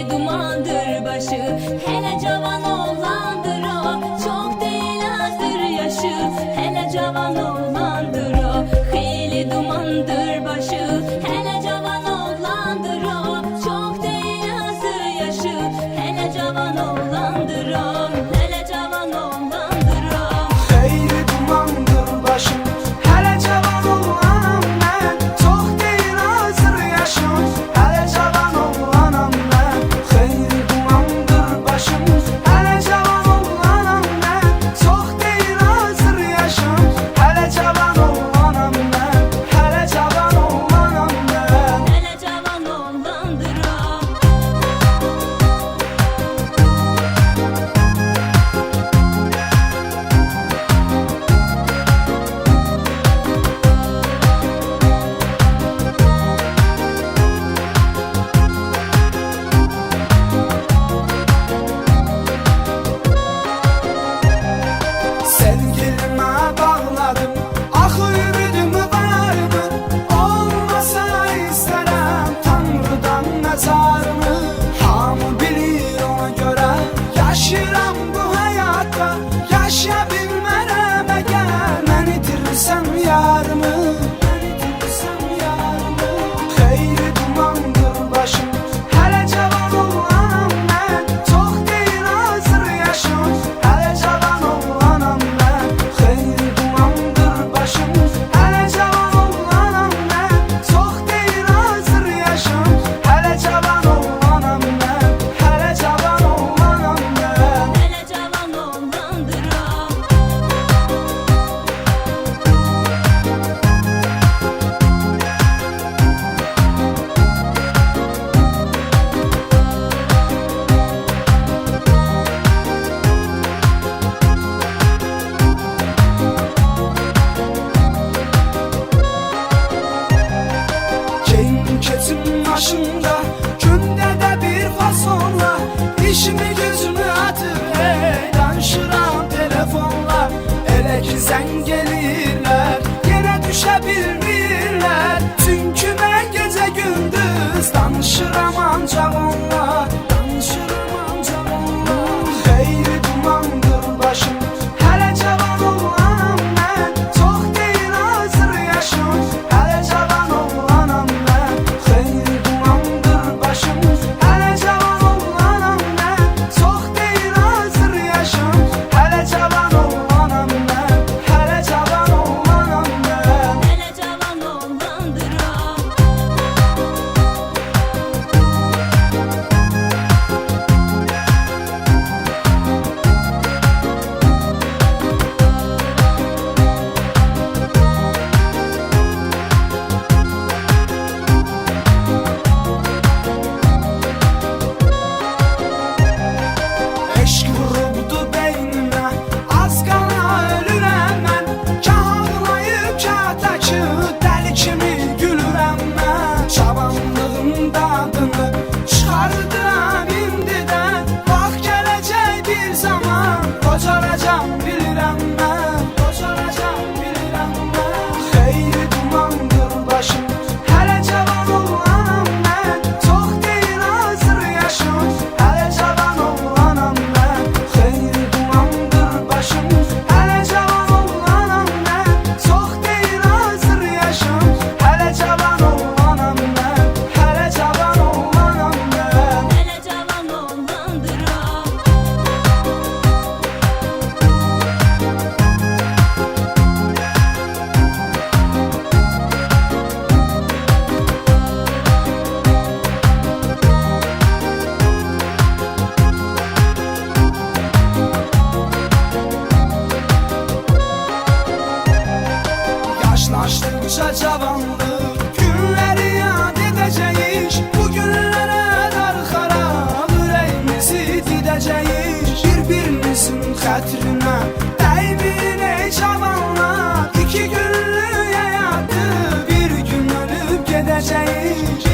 Xeyli dumandır başı, hele cavan oğlandır o. Çok değil azdır yaşı, hele cavan oğlandır o. Xeyli dumandır başı, hele cavan oğlandır o. Çok değil azdır yaşı, hele cavan oğlandır o. Hele cavan oğlandır o. Xeyli dumandır başım, hele cavan oğlanam ben. Çok değil hazır yaşım, hele cavan oğlanam ben. Xeyli dumandır başım, hele cavan oğlanam ben. Çok değil hazır yaşım, hele cavan oğlanam ben. Hele cavan oğlanam ben. Hele cavan oğlandır o. Sevgilime bağladım, ah ümidimi varımı. Olmasa isterim Tanrı'dan mezarımı. Hamı bilir ona göre, yaşayıram bu hayatta. Yaşaya bilmərəm əgər, mən itirsəm yarımı. Xeyli dumandır başım, hələ cavan oğlanam mən. Çox deyil hazır yaşım, hələ cavan oğlanam mən. Xeyli dumandır başım, hələ cavan oğlanam mən. Çox deyil hazır yaşım, hələ cavan oğlanam mən. Hələ cavan oğlanam mən. Hele cavan oğlandır o. Keyin keçim başında, gündə də bir fasonla. İşimi gözümü atır, danışıram telefonla. Elə ki zəng eləyirlər, yenə düşə bilmirlər. Çünki mən gecə gündüz danışıram ancaq onunla. Danışıram ancaq onunla. Xeyli dumandır başım, hələ cavan oğlanam mən. Çox deyil hazır yaşım, hələ cavan oğlanam mən. Xeyli dumandır başım, hələ cavan oğlanam mən. Çox deyil hazır yaşım, hələ cavan oğlanam mən. Hələ cavan oğlanam mən. Hele cavan oğlandır o. Eşq vurubdu beynimə, az qala ölürəm mən. Kah ağlayıb, kah təki, dəli kimi gülürəm mən. Cavanlığın dadını çıxardıram indidən. Vaxt gələcək bir zaman, qocalacam bilirəm mən. Qocalacam bilirəm mən. Xeyli dumandır başım, hələ cavan oğlanam mən. Çox deyil hazır yaşım, hələ cavan oğlanam mən. Xeyli dumandır başım, hələ cavan oğlanam mən. Çox deyil hazır yaşım, hələ cavan oğlanam mən. Hələ cavan oğlanam mən. Hele cavan oğlandır o. Yaşlaşdıkça cavanlıq günləri yad edəcəyik. Bu günlərə darıxaraq ürəyimizi didəcəyik. Bir-birimizin xətrinə dəymin ey cavanlar. İki günlük həyatı bir gün ölüb gedəcəyik.